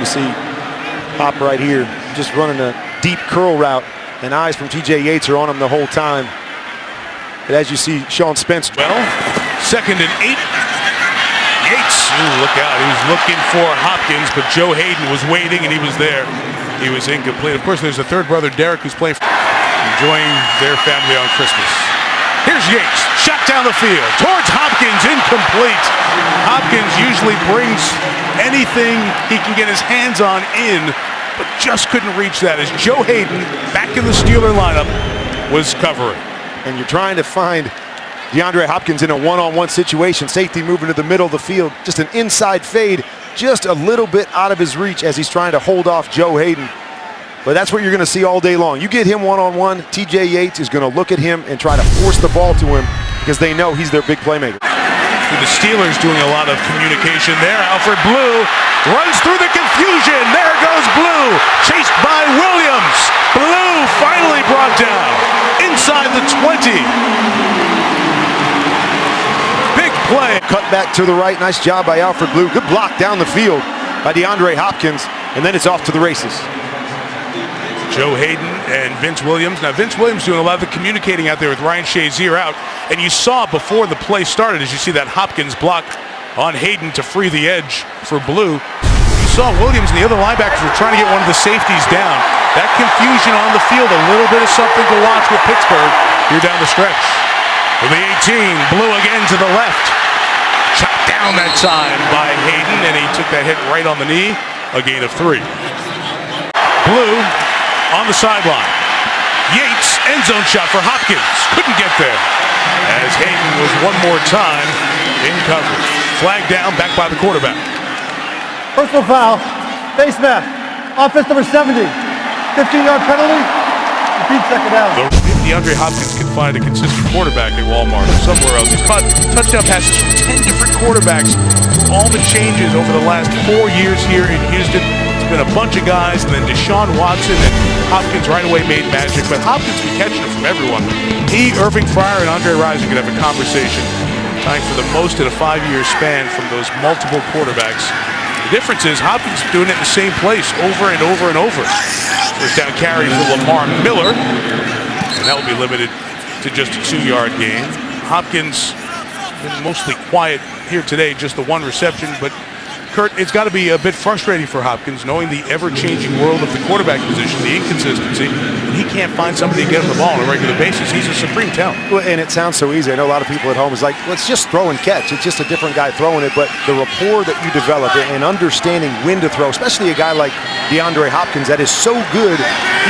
You see Hop right here, just running a deep curl route, and eyes from TJ Yates are on him the whole time. But as you see, Sean Spence. Well, 2nd and 8. Yates, ooh, look out. He was looking for Hopkins, but Joe Haden was waiting, and he was there. He was incomplete. Of course, there's a third brother, Derek, who's playing, enjoying their family on Christmas. Here's Yates, shot down the field, towards Hopkins, incomplete. Hopkins usually brings anything he can get his hands on in, but just couldn't reach that as Joe Haden, back in the Steeler lineup, was covering. And you're trying to find DeAndre Hopkins in a one-on-one situation. Safety moving to the middle of the field. Just an inside fade, just a little bit out of his reach as he's trying to hold off Joe Haden. But that's what you're going to see all day long. You get him one-on-one, TJ Yates is going to look at him and try to force the ball to him because they know he's their big playmaker. The Steelers doing a lot of communication there. Alfred Blue runs through the confusion. There goes Blue, chased by Williams. Blue finally brought down inside the 20. Big play. Cut back to the right. Nice job by Alfred Blue. Good block down the field by DeAndre Hopkins. And then it's off to the races. Joe Haden and Vince Williams. Now, Vince Williams doing a lot of the communicating out there with Ryan Shazier out. And you saw before the play started, as you see that Hopkins block on Haden to free the edge for Blue. You saw Williams and the other linebackers were trying to get one of the safeties down. That confusion on the field, a little bit of something to watch with Pittsburgh here down the stretch. With the 18, Blue again to the left. Chopped down that time by Haden, and he took that hit right on the knee. A gain of 3. Blue on the sideline. Yates, end zone shot for Hopkins. Couldn't get there. As Haden was one more time in coverage. Flag down, back by the quarterback. Personal foul, face mask, offense number 70. 15-yard penalty, repeat 2nd down. If DeAndre Hopkins can find a consistent quarterback at Walmart or somewhere else, he's caught touchdown passes from 10 different quarterbacks. All the changes over the last 4 years here in Houston. It's been a bunch of guys, and then Deshaun Watson and Hopkins right away made magic, but Hopkins been catching it from everyone. He, Irving Fryer, and Andre Rison could have a conversation, tying for the most in a 5-year span from those multiple quarterbacks. The difference is Hopkins doing it in the same place over and over and over. First down carry for Lamar Miller, and that will be limited to just a 2-yard gain. Hopkins been mostly quiet here today, just the 1 reception, but Kurt, it's got to be a bit frustrating for Hopkins, knowing the ever-changing world of the quarterback position, the inconsistency, and he can't find somebody to get him the ball on a regular basis. He's a supreme talent. Well, and it sounds so easy. I know a lot of people at home is like, let's just throw and catch. It's just a different guy throwing it, but the rapport that you develop and understanding when to throw, especially a guy like DeAndre Hopkins that is so good,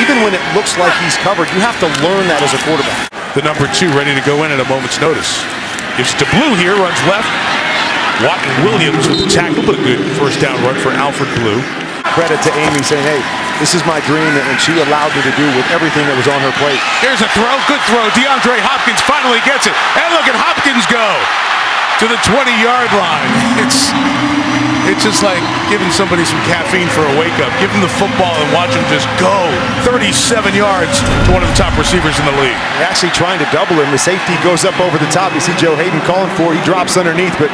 even when it looks like he's covered, you have to learn that as a quarterback. The number 2 ready to go in at a moment's notice. Gives to Blue here, runs left. Watton Williams with the tackle, but a good first down run for Alfred Blue. Credit to Amy saying, hey, this is my dream, and she allowed me to do with everything that was on her plate. Here's a throw, good throw. DeAndre Hopkins finally gets it. And look at Hopkins go to the 20-yard line. It's just like giving somebody some caffeine for a wake-up. Give him the football and watch him just go 37 yards to one of the top receivers in the league. They're actually trying to double him. The safety goes up over the top. You see Joe Haden calling for it. He drops underneath, but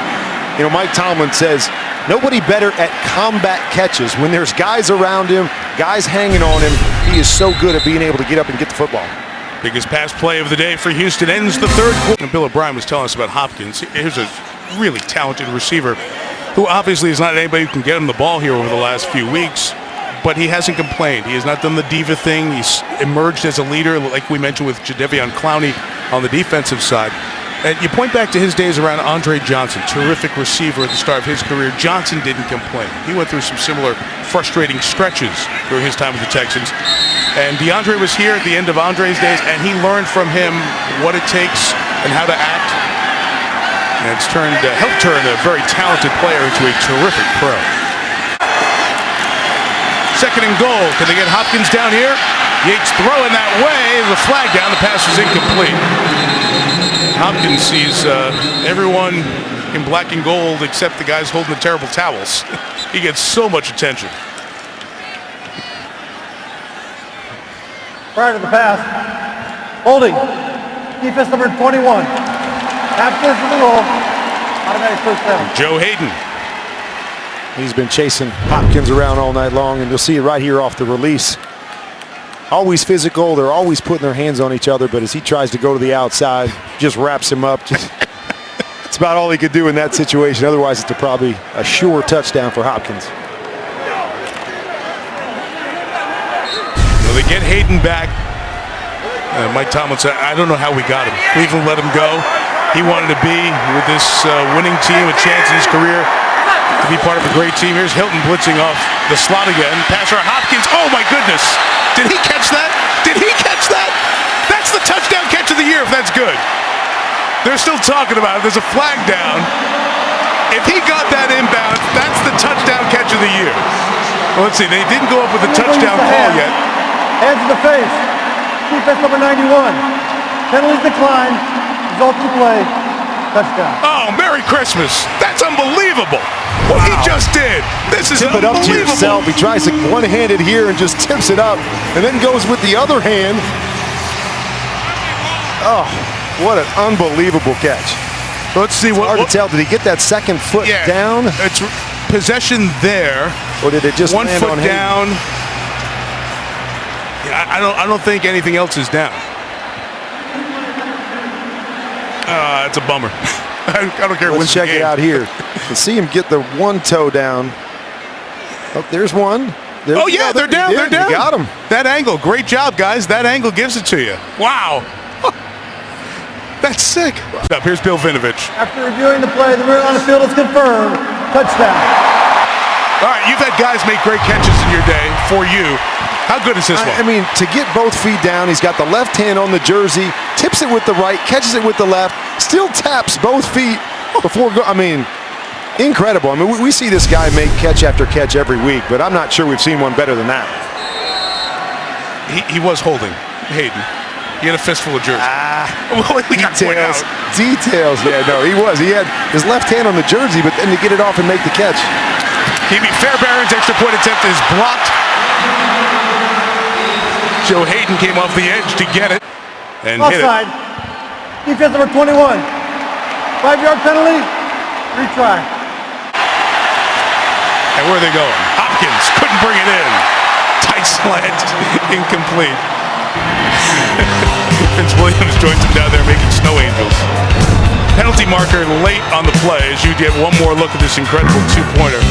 you know, Mike Tomlin says nobody better at combat catches. When there's guys around him, guys hanging on him, he is so good at being able to get up and get the football. Biggest pass play of the day for Houston ends the 3rd quarter. And Bill O'Brien was telling us about Hopkins. Here's a really talented receiver who obviously is not anybody who can get him the ball here over the last few weeks, but he hasn't complained. He has not done the diva thing. He's emerged as a leader, like we mentioned with Jadeveon Clowney on the defensive side. And you point back to his days around Andre Johnson, terrific receiver at the start of his career. Johnson didn't complain. He went through some similar frustrating stretches during his time with the Texans. And DeAndre was here at the end of Andre's days, and he learned from him what it takes and how to act. And it's helped turn a very talented player into a terrific pro. 2nd and goal. Can they get Hopkins down here? Yates throwing that way. The flag down. The pass is incomplete. Hopkins sees everyone in black and gold except the guys holding the terrible towels. He gets so much attention. Prior to the pass, holding, defense number 21. Half distance in the roll, automatic first down. Joe Haden He's been chasing Hopkins around all night long, and you'll see it right here off the release. Always physical. They're always putting their hands on each other, but as he tries to go to the outside, just wraps him up. It's about all he could do in that situation. Otherwise, it's probably a sure touchdown for Hopkins. Well, they get Haden back. Mike Tomlin said, I don't know how we got him. Cleveland let him go. He wanted to be with this winning team, a chance in his career to be part of a great team. Here's Hilton blitzing off the slot again. Passer Hopkins. Oh, my goodness. Did he catch that? Did he catch that? That's the touchdown catch of the year if that's good. They're still talking about it. There's a flag down. If he got that inbound, that's the touchdown catch of the year. Well, let's see. They didn't go up with a touchdown call yet. Hands in the face. Defense number 91. Penalties decline. Result of the play. Touchdown. Oh, Merry Christmas. That's unbelievable. What he just did. This is Tip it up to unbelievable. yourself. He tries to one-handed here and just tips it up and then goes with the other hand. Oh, what an unbelievable catch. Let's see. Hard to tell. Did he get that second foot down? It's possession there. Or did it just one land foot on down? Yeah, I don't think anything else is down. It's a bummer. I don't care. Let's check it out here. You see him get the one toe down. Oh, there's one. There's the other. They're down. They're down. You got him. That angle. Great job, guys. That angle gives it to you. Wow. That's sick. Up here's Bill Vinovich. After reviewing the play, the rule on the field is confirmed. Touchdown. All right, you've had guys make great catches in your day. For you, how good is this one? I mean, to get both feet down, he's got the left hand on the jersey, tips it with the right, catches it with the left, still taps both feet before I mean, incredible. I mean, we see this guy make catch after catch every week, but I'm not sure we've seen one better than that. He was holding Haden. He had a fistful of jerseys. Well, we got details. Details. Yeah, no, he was. He had his left hand on the jersey, but then to get it off and make the catch. Fairbairn's extra point attempt is blocked. Joe Haden came off the edge to get it and offside. Hit it. Defense number 21. 5-yard penalty. Retry. And where are they going? Hopkins couldn't bring it in. Tight slant. Incomplete. Vince Williams joins him down there making snow angels. Penalty marker late on the play as you get one more look at this incredible two-pointer.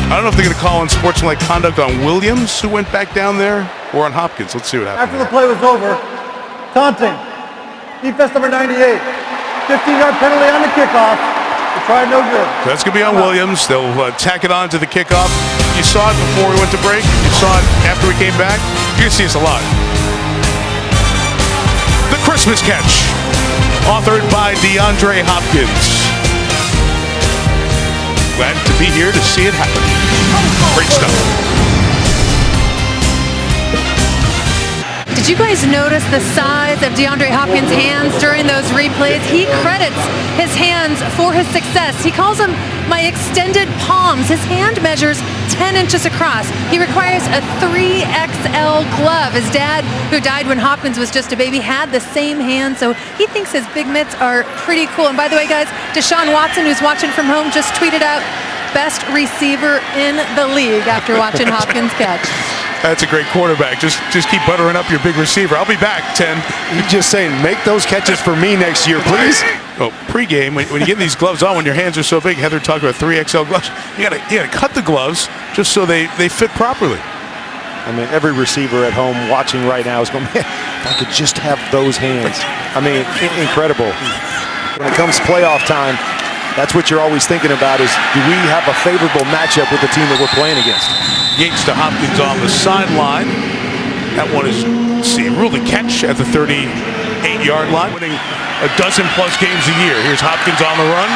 I don't know if they're going to call on sportsmanlike conduct on Williams, who went back down there, or on Hopkins. Let's see what happens. After the play was over, taunting. Defense number 98. 15-yard penalty on the kickoff. They tried no good. So that's going to be on Williams. They'll tack it on to the kickoff. You saw it before we went to break. You saw it after we came back. You're going to see us a lot. The Christmas Catch, authored by DeAndre Hopkins. Glad to be here to see it happen. Great stuff. Did you guys notice the size of DeAndre Hopkins' hands during those replays? He credits his hands for his success. He calls them my extended palms. His hand measures 10 inches across. He requires a 3XL glove. His dad, who died when Hopkins was just a baby, had the same hand, so he thinks his big mitts are pretty cool. And by the way, guys, Deshaun Watson, who's watching from home, just tweeted out best receiver in the league after watching Hopkins catch. That's a great quarterback. Just keep buttering up your big receiver. I'll be back, 10. He's just saying, make those catches for me next year, please. Oh, pregame, when you get these gloves on, when your hands are so big, Heather talked about 3XL gloves. You gotta cut the gloves just so they fit properly. I mean, every receiver at home watching right now is going, man, if I could just have those hands. I mean, incredible. When it comes playoff time, that's what you're always thinking about is, do we have a favorable matchup with the team that we're playing against? Yates to Hopkins on the sideline. That one is, ruled a catch at the 38-yard line, winning a dozen-plus games a year. Here's Hopkins on the run.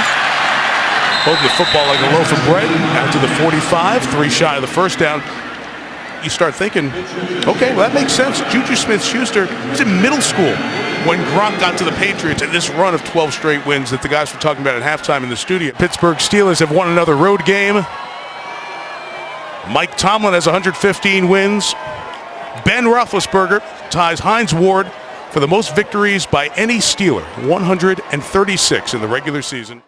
Holding the football like a loaf of bread. Out to the 45, 3 shy of the first down. You start thinking, okay, well, that makes sense. Juju Smith-Schuster was in middle school when Gronk got to the Patriots and this run of 12 straight wins that the guys were talking about at halftime in the studio. Pittsburgh Steelers have won another road game. Mike Tomlin has 115 wins. Ben Roethlisberger ties Hines Ward for the most victories by any Steeler, 136 in the regular season.